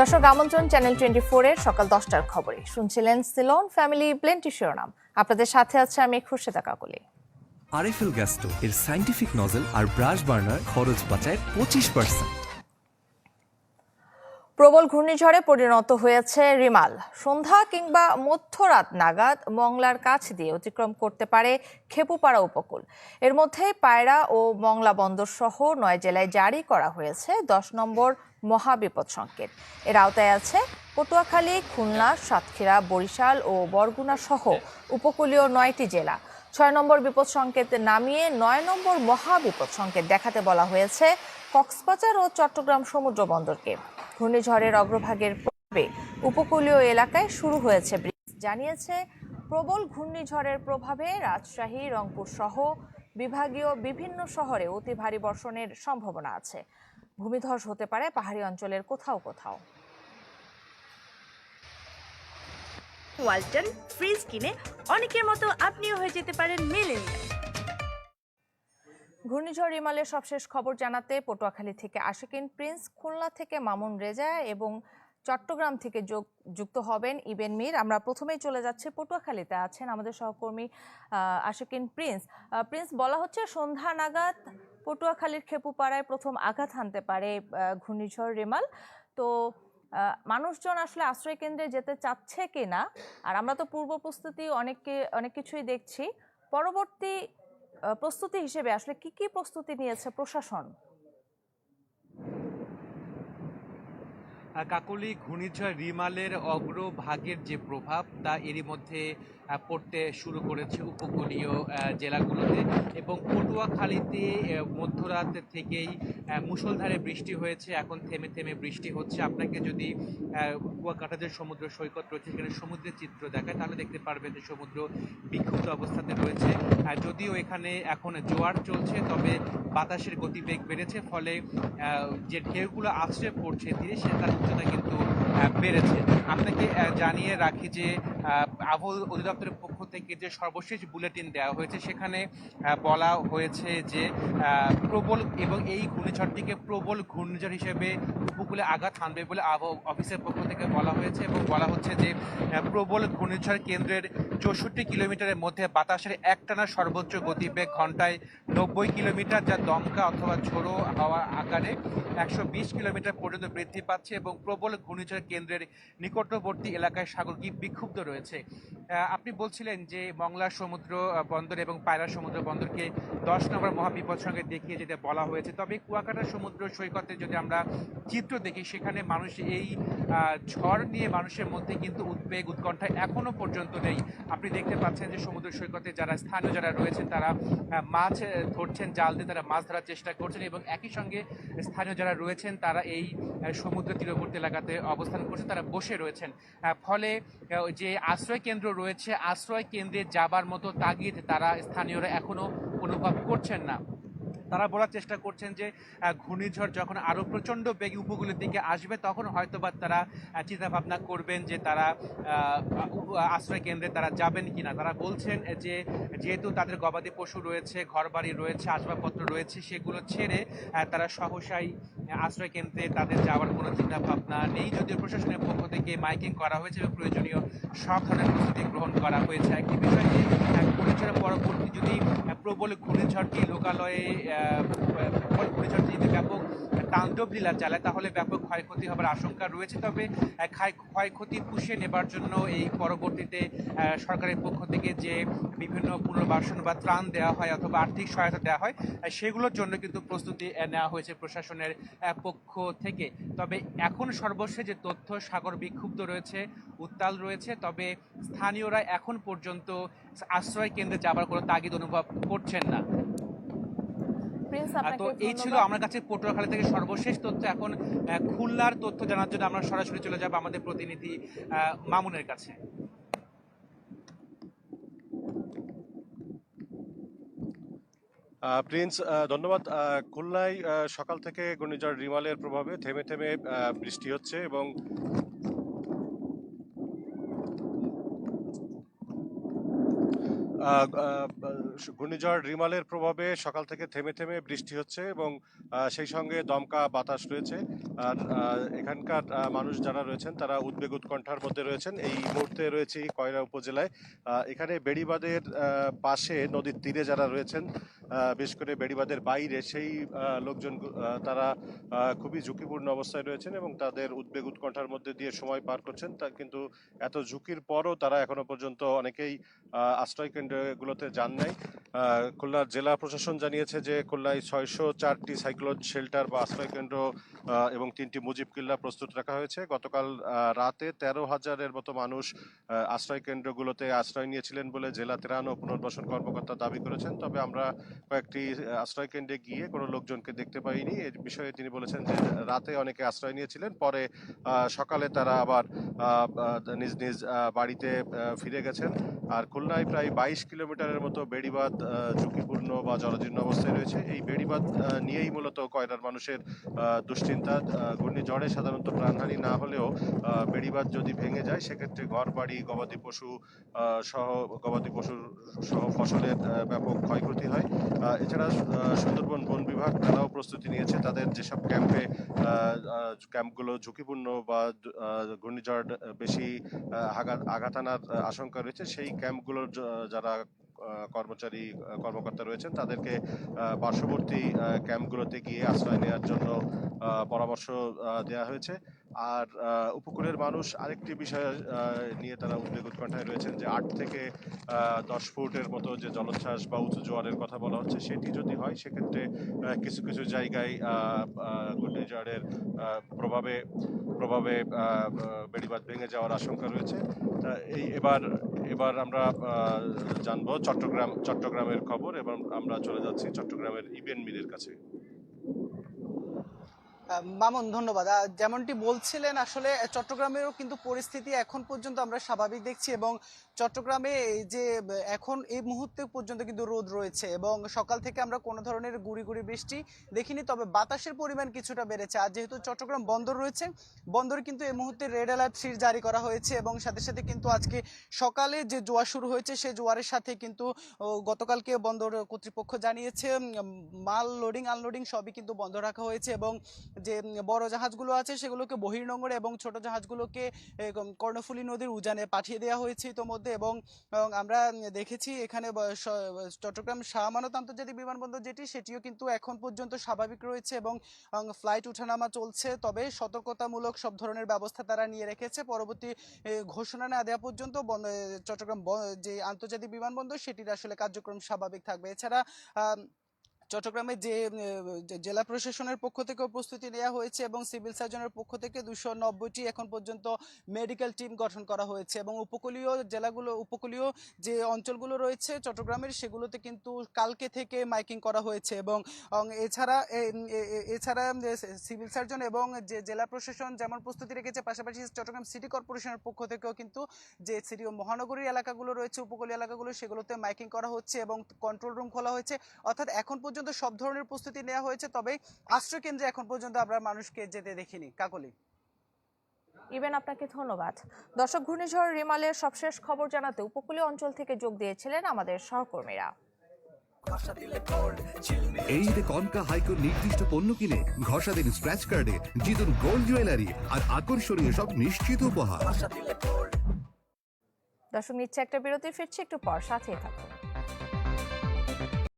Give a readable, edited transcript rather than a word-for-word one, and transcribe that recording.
দর্শক আমন্ত্রণ চ্যানেল 24 এর সকাল 10টার খবরে শুনছিলেন সিলন ফ্যামিলি ব্লেন্টি শিরোনাম। আপনাদের সাথে আছে আমি খুরশেদা কাকলি। আরএফএল গ্যাস্টো এর সাইন্টিফিক নজল আর ব্রাশ বার্নার খরচ বাঁচায় 25%। প্রবল ঘূর্ণিঝড়ে পরিণত হয়েছে রিমাল। সন্ধ্যা কিংবা মধ্যরাত নাগাদ মংলার কাছ দিয়ে অতিক্রম করতে পারে খেপুপাড়া উপকূল। এর মধ্যে পায়রা ও মংলা বন্দর সহ 9 জেলায় জারি করা হয়েছে 10 নম্বর মহাবিপদ সংকেত। এর আওতায় আছে পটুয়াখালী, খুলনা, সাতক্ষীরা, বরিশাল ও বরগুনা সহ উপকূলীয় 9টি জেলা। 6 নম্বর বিপদ সংকেত নামিয়ে 9 নম্বর মহাবিপদ সংকেত দেখাতে বলা হয়েছে কক্সবাজার ও চট্টগ্রাম সমুদ্র বন্দরকে। ঘূর্ণিঝড়ের অগ্রভাগের প্রভাবে উপকূলীয় এলাকায় শুরু হয়েছে বৃষ্টি। জানিয়েছে প্রবল ঘূর্ণিঝড়ের প্রভাবে রাজশাহী, রংপুর সহ বিভাগীয় বিভিন্ন শহরে অতি ভারী বর্ষণের সম্ভাবনা আছে। ভূমিধস হতে পারে পাহাড়ি অঞ্চলের কোথাও কোথাও। ওয়ালটন ফ্রিজ কিনে অনেকের মতো আপনিও হয়ে যেতে পারেন মিলেনিয়াল। ঘূর্ণিঝড় রিমালের সবশেষ খবর জানাতে পটুয়াখালী থেকে আশিকিন প্রিন্স, খুলনা থেকে মামুন রেজা এবং চট্টগ্রাম থেকে যুক্ত হবেন ইবেন মীর। আমরা প্রথমেই চলে যাচ্ছি পটুয়াখালীতে আছেন আমাদের সহকর্মী আশিকিন প্রিন্স। প্রিন্স, বলা হচ্ছে সন্ধ্যা নাগাদ পটুয়াখালীর খেপুপাড়ায় প্রথম আঘাত হানতে পারে ঘূর্ণিঝড় রিমাল। তো মানুষজন আসলে আশ্রয় কেন্দ্রে যেতে চাচ্ছে কিনা, আর আমরা তো পূর্ব প্রস্তুতি অনেক কিছুই দেখছি, পরবর্তী প্রস্তুতি হিসেবে আসলে কি কি প্রস্তুতি নিয়েছে প্রশাসন? কাকলি, ঘূর্ণিঝড় রিমালের অগ্রভাগের যে প্রভাব তা এরই মধ্যে পড়তে শুরু করেছে উপকূলীয় জেলাগুলোতে, এবং পটুয়াখালীতে মধ্যরাত থেকেই মুষলধারে বৃষ্টি হয়েছে। এখন থেমে থেমে বৃষ্টি হচ্ছে। আপনাকে যদি কুয়াকাটা যে সমুদ্র সৈকত রয়েছে সেখানে সমুদ্রের চিত্র দেখায় তাহলে দেখতে পারবেন যে সমুদ্র বিক্ষুব্ধ অবস্থাতে রয়েছে। যদিও এখানে এখন জোয়ার চলছে, তবে বাতাসের গতিবেগ বেড়েছে, ফলে যে ঢেউগুলো আছড়ে পড়ছে ধীরে সে তার উচ্চতা কিন্তু বেড়েছে। আপনাকে জানিয়ে রাখি যে আবহাওয়া অধিদপ্তরের পক্ষ থেকে যে সর্বশেষ বুলেটিন দেওয়া হয়েছে সেখানে বলা হয়েছে যে প্রবল, এবং এই ঘূর্ণিঝড়টিকে প্রবল ঘূর্ণিঝড় হিসেবে উপকূলে আঘাত হানবে বলে আবহাওয়া অফিসের পক্ষ থেকে বলা হয়েছে, এবং বলা হচ্ছে যে প্রবল ঘূর্ণিঝড় কেন্দ্রের 64 কিলোমিটারের মধ্যে বাতাসের একটানা সর্বোচ্চ গতিবেগ ঘন্টায় 90 কিলোমিটার, যা দমকা অথবা ঝোড়ো হাওয়া আকারে 120 কিলোমিটার পর্যন্ত বৃদ্ধি পাচ্ছে, এবং প্রবল ঘূর্ণিঝড় কেন্দ্রের নিকটবর্তী এলাকায় সাগর বিক্ষুব্ধ রয়েছে। আপনি বলছিলেন যে মংলা সমুদ্র বন্দর এবং পায়রা সমুদ্র বন্দরকে 10 নম্বর মহাবিপদ সঙ্গে দেখিয়ে যেতে বলা হয়েছে, তবে কুয়াকাটা সমুদ্র সৈকতে যদি আমরা চিত্র দেখি সেখানে মানুষ এই ঝড় নিয়ে মানুষের মধ্যে কিন্তু উদ্বেগ উৎকণ্ঠা এখনো পর্যন্ত নেই। আপনি দেখতে পাচ্ছেন যে সমুদ্র সৈকতে স্থানীয় যারা রয়েছেন তারা মাছ ধরছেন, জাল দিয়ে তারা মাছ ধরার চেষ্টা করছেন, এবং একই সঙ্গে স্থানীয় যারা রয়েছেন তারা এই সমুদ্র তীরবর্তী এলাকাতে অবস্থান করছেন, তারা বসে রয়েছেন। ফলে যে আশ্রয় কেন্দ্র রয়েছে আশ্রয় কেন্দ্রে যাবার মতো তাগিদ তারা স্থানীয়রা এখনো অনুভব করছেন না। তারা বলার চেষ্টা করছেন যে ঘূর্ণিঝড় যখন আরও প্রচণ্ড বেগে উপকূলের দিকে আসবে তখন হয়তোবা তারা চিন্তা ভাবনা করবেন যে তারা আশ্রয় কেন্দ্রে তারা যাবেন কিনা। তারা বলছেন যে যেহেতু তাদের গবাদি পশু রয়েছে, ঘরবাড়ি রয়েছে, আসবাবপত্র রয়েছে, সেগুলো ছেড়ে তারা সহসাই আশ্রয় কেন্দ্রে তাদের যাওয়ার কোনো চিন্তা ভাবনা নেই। যদিও প্রশাসনের পক্ষ থেকে মাইকিং করা হয়েছে এবং প্রয়োজনীয় সব ধরনের প্রস্তুতি গ্রহণ করা হয়েছে। একটি বিষয় যে ঘূর্ণিঝড়ের পরবর্তী যদি প্রবল ঘূর্ণিঝড়টি লোকালয়ে প্রবল ঘূর্ণিঝড়টি যদি ব্যাপক তাণ্ডব লীলা চালায় তাহলে ব্যাপক ক্ষয়ক্ষতি হবার আশঙ্কা রয়েছে। তবে ক্ষয়ক্ষতি পুষিয়ে নেবার জন্য এই পরবর্তীতে সরকারের পক্ষ থেকে যে বিভিন্ন পুনর্বাসন বা ত্রাণ দেওয়া হয় অথবা আর্থিক সহায়তা দেওয়া হয় সেগুলোর জন্য কিন্তু প্রস্তুতি নেওয়া হয়েছে প্রশাসনের পক্ষ থেকে। তবে এখন সর্বশেষ যে তথ্য, সাগর বিক্ষুব্ধ রয়েছে, উত্তাল রয়েছে, তবে স্থানীয়রা এখন পর্যন্ত আশ্রয় কেন্দ্রে যাবার কোনো তাগিদ অনুভব করছেন না। তো এই ছিল আমার কাছে পটুয়াখালী থেকে সর্বশেষ তথ্য। এখন খুলনার তথ্য জানার জন্য আমরা সরাসরি চলে যাব আমাদের প্রতিনিধি মামুনের কাছে। প্রিন্স, ধন্যবাদ। খুলনায় সকাল থেকে ঘূর্ণিঝড় রিমালের প্রভাবে থেমে থেমে বৃষ্টি হচ্ছে, এবং ঘূর্ণিঝড় রিমালের প্রভাবে সকাল থেকে থেমে থেমে বৃষ্টি হচ্ছে এবং সেই সঙ্গে দমকা বাতাস রয়েছে। আর এখানকার মানুষ যারা রয়েছেন তারা উদ্বেগ উৎকণ্ঠার মধ্যে রয়েছেন। এই মুহূর্তে রয়েছে কয়রা উপজেলায়। এখানে বেড়িবাঁধের পাশে নদীর তীরে যারা রয়েছেন, বিশেষ করে বেড়িবাঁধের বাইরে সেই লোকজন তারা খুবই ঝুঁকিপূর্ণ অবস্থায় রয়েছেন এবং তাদের উদ্বেগ উৎকণ্ঠার মধ্যে দিয়ে সময় পার করছেন। কিন্তু এত ঝুঁকির পরও তারা এখনো পর্যন্ত অনেকেই আশ্রয় কেন্দ্রগুলোতে যান নাই। খুলনার জেলা প্রশাসন জানিয়েছে যে খুলনায় 604টি সাইক্লোন শেল্টার বা আশ্রয় কেন্দ্র এবং 3টি মুজিব কিল্লা প্রস্তুত রাখা হয়েছে। গতকাল রাতে 13,000-এর মতো মানুষ আশ্রয় কেন্দ্রগুলোতে আশ্রয় নিয়েছিলেন বলে জেলা ত্রাণ ও পুনর্বাসন কর্মকর্তা দাবি করেছেন। তবে আমরা কয়েকটি আশ্রয় কেন্দ্রে গিয়ে কোনো লোকজনকে দেখতে পাইনি। এর বিষয়ে তিনি বলেছেন যে রাতে অনেকে আশ্রয় নিয়েছিলেন, পরে সকালে তারা আবার নিজ নিজ বাড়িতে ফিরে গেছেন। আর খুলনায় প্রায় 22 কিলোমিটারের মতো বেড়িবাঁধ ঝুঁকিপূর্ণ বা জরাজীর্ণ অবস্থায় রয়েছে। এই বেড়িবাঁধ নিয়েই মূলত কয়রার মানুষের দুশ্চিন্তা। ঘূর্ণিঝড়ে সাধারণত প্রাণহানি না হলেও বেড়িবাঁধ যদি ভেঙে যায় সেক্ষেত্রে ঘর বাড়ি গবাদি পশু সহ ফসলের ব্যাপক ক্ষয়ক্ষতি হয়। এছাড়া সুন্দরবন বন বিভাগ তারাও প্রস্তুতি নিয়েছে। তাদের যেসব ক্যাম্পগুলো ঝুঁকিপূর্ণ বা ঘূর্ণিঝড় বেশি আঘাত আনার আশঙ্কা রয়েছে, সেই ক্যাম্পগুলোর যারা কর্মকর্তা রয়েছেন তাদেরকে পার্শ্ববর্তী ক্যাম্পগুলোতে গিয়ে আশ্রয় নেওয়ার জন্য পরামর্শ দেওয়া হয়েছে। আর উপকূলের মানুষ আরেকটি বিষয় নিয়ে তারা উদ্বেগ উৎকণ্ঠায় রয়েছেন যে 8 থেকে 10 ফুটের মতো যে জলোচ্ছ্বাস বা উঁচু জোয়ারের কথা বলা হচ্ছে, সেটি যদি হয় সেক্ষেত্রে কিছু কিছু জায়গায় ঘূর্ণিঝড়ের প্রভাবে বেড়িবাঁধ ভেঙে যাওয়ার আশঙ্কা রয়েছে। এবার আমরা জানবো চট্টগ্রামের খবর এবং আমরা চলে যাচ্ছি চট্টগ্রামের ইবেন মিরের কাছে। মামুন, ধন্যবাদ। যেমনটি বলছিলেন, আসলে চট্টগ্রামেরও কিন্তু পরিস্থিতি এখন পর্যন্ত আমরা স্বাভাবিক দেখছি এবং চট্টগ্রামে এই যে এখন এই মুহূর্তে পর্যন্ত কিন্তু রোদ রয়েছে এবং সকাল থেকে আমরা কোনো ধরনের গুড়ি গুড়ি বৃষ্টি দেখিনি। তবে বাতাসের পরিমাণ কিছুটা বেড়েছে। আর যেহেতু চট্টগ্রাম বন্দর রয়েছে, বন্দরে কিন্তু এই মুহূর্তে রেড অ্যালার্ট 3 জারি করা হয়েছে এবং সাথে সাথে কিন্তু আজকে সকালে যে জোয়ার শুরু হয়েছে সেই জোয়ারের সাথে কিন্তু গতকালকে বন্দর কর্তৃপক্ষ জানিয়েছে মাল লোডিং আনলোডিং সবই কিন্তু বন্ধ রাখা হয়েছে এবং যে বড় জাহাজগুলো আছে সেগুলোকে বহির্নোঙরে এবং ছোট জাহাজগুলোকে কর্ণফুলী নদীর উজানে পাঠিয়ে দেওয়া হয়েছে ইতোমধ্যে। এবং আমরা দেখেছি এখানে চট্টগ্রাম শাহ আমানত আন্তর্জাতিক বিমানবন্দর সেটিও কিন্তু এখন পর্যন্ত স্বাভাবিক রয়েছে এবং ফ্লাইট ওঠানামা চলছে। তবে সতর্কতামূলক সব ধরনের ব্যবস্থা তারা নিয়ে রেখেছে। পরবর্তী ঘোষণা না দেওয়া পর্যন্ত চট্টগ্রাম যে আন্তর্জাতিক বিমানবন্দর সেটির আসলে কার্যক্রম স্বাভাবিক থাকবে। এছাড়া চট্টগ্রামে যে জেলা প্রশাসনের পক্ষ থেকেও প্রস্তুতি নেওয়া হয়েছে এবং সিভিল সার্জনের পক্ষ থেকে 290টি এখন পর্যন্ত মেডিকেল টিম গঠন করা হয়েছে এবং উপকূলীয় যে অঞ্চলগুলো রয়েছে চট্টগ্রামের সেগুলোতে কিন্তু কালকে থেকে মাইকিং করা হয়েছে এবং এছাড়া সিভিল সার্জন এবং যে জেলা প্রশাসন যেমন প্রস্তুতি রেখেছে, পাশাপাশি চট্টগ্রাম সিটি কর্পোরেশনের পক্ষ থেকেও কিন্তু যে সিটি ও মহানগরীর এলাকাগুলো রয়েছে, উপকূলীয় এলাকাগুলো, সেগুলোতে মাইকিং করা হচ্ছে এবং কন্ট্রোল রুম খোলা হয়েছে। অর্থাৎ এখন পর্যন্ত সব ধরনের প্রস্তুতি নেওয়া হয়েছে। তবে আশ্রয় কেন্দ্রে এখন পর্যন্ত আমরা মানুষকে যেতে দেখিনি। কাকলি। ইবেন, আপনাকে ধন্যবাদ। দর্শক, ঘূর্ণিঝড় রিমালের সবশেষ খবর জানাতে উপকূলীয় অঞ্চল থেকে যোগ দিয়েছিলেন আমাদের সহকর্মীরা। এই ঈদে কনকা হাইকোর নির্দিষ্ট পণ্য কিনে ঘষা দিন স্ক্র্যাচ কার্ডে, জিতুন গোল্ড জুয়েলারি আর আকর্ষণীয় সব নিশ্চিত উপহার। দর্শক, নিচ্ছে একটা বিরতি, ফিরছি একটু পর, সাথেই থাকুন।